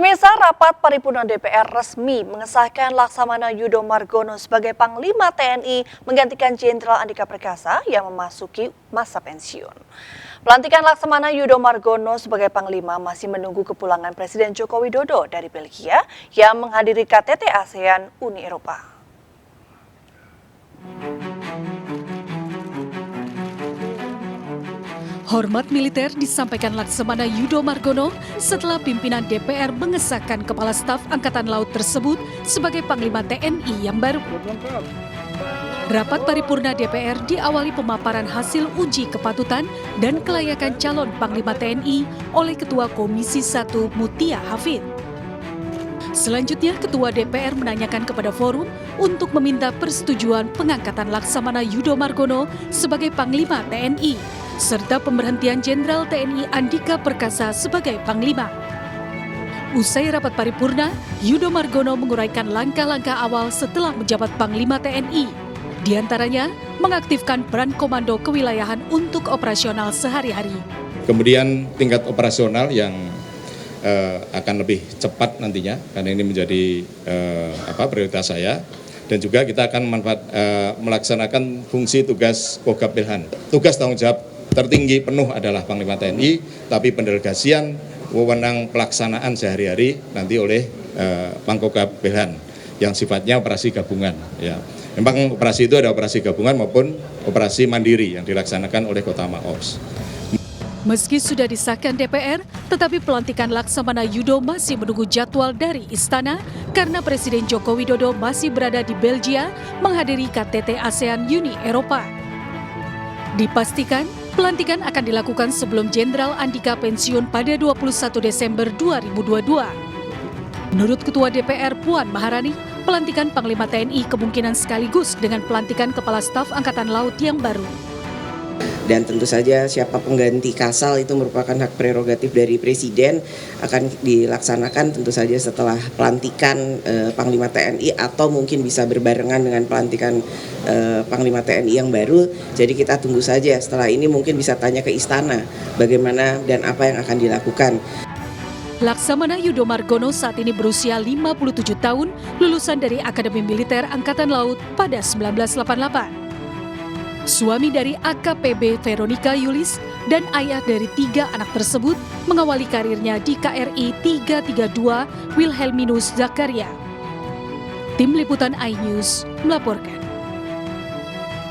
Pemirsa, rapat paripurna DPR resmi mengesahkan Laksamana Yudho Margono sebagai Panglima TNI menggantikan Jenderal Andika Perkasa yang memasuki masa pensiun. Pelantikan Laksamana Yudho Margono sebagai Panglima masih menunggu kepulangan Presiden Joko Widodo dari Belgia yang menghadiri KTT ASEAN Uni Eropa. Hormat militer disampaikan Laksamana Yudho Margono setelah pimpinan DPR mengesahkan Kepala Staf Angkatan Laut tersebut sebagai Panglima TNI yang baru. Rapat paripurna DPR diawali pemaparan hasil uji kepatutan dan kelayakan calon Panglima TNI oleh Ketua Komisi 1 Mutia Hafid. Selanjutnya, Ketua DPR menanyakan kepada forum untuk meminta persetujuan pengangkatan Laksamana Yudho Margono sebagai Panglima TNI, serta pemberhentian Jenderal TNI Andika Perkasa sebagai Panglima. Usai rapat paripurna, Yudho Margono menguraikan langkah-langkah awal setelah menjabat Panglima TNI. Di antaranya, mengaktifkan peran komando kewilayahan untuk operasional sehari-hari. Kemudian tingkat operasional yang akan lebih cepat nantinya, karena ini menjadi prioritas saya. Dan juga kita akan melaksanakan fungsi tugas Kogab Wilhan. Tugas tanggung jawab tertinggi penuh adalah Panglima TNI, tapi pendelegasian wewenang pelaksanaan sehari-hari nanti oleh Pangkogab Wilhan yang sifatnya operasi gabungan. Ya. Memang operasi itu ada operasi gabungan maupun operasi mandiri yang dilaksanakan oleh Kota Maos. Meski sudah disahkan DPR, tetapi pelantikan Laksamana Yudho masih menunggu jadwal dari Istana karena Presiden Joko Widodo masih berada di Belgia menghadiri KTT ASEAN Uni Eropa. Dipastikan, pelantikan akan dilakukan sebelum Jenderal Andika pensiun pada 21 Desember 2022. Menurut Ketua DPR Puan Maharani, pelantikan Panglima TNI kemungkinan sekaligus dengan pelantikan Kepala Staf Angkatan Laut yang baru. Dan tentu saja siapa pengganti Kasal itu merupakan hak prerogatif dari Presiden, akan dilaksanakan tentu saja setelah pelantikan Panglima TNI atau mungkin bisa berbarengan dengan pelantikan Panglima TNI yang baru. Jadi kita tunggu saja, setelah ini mungkin bisa tanya ke Istana bagaimana dan apa yang akan dilakukan. Laksamana Yudho Margono saat ini berusia 57 tahun, lulusan dari Akademi Militer Angkatan Laut pada 1988. Suami dari AKPB Veronica Yulis dan ayah dari 3 anak tersebut mengawali karirnya di KRI 332 Wilhelminus Zakaria. Tim Liputan iNews melaporkan.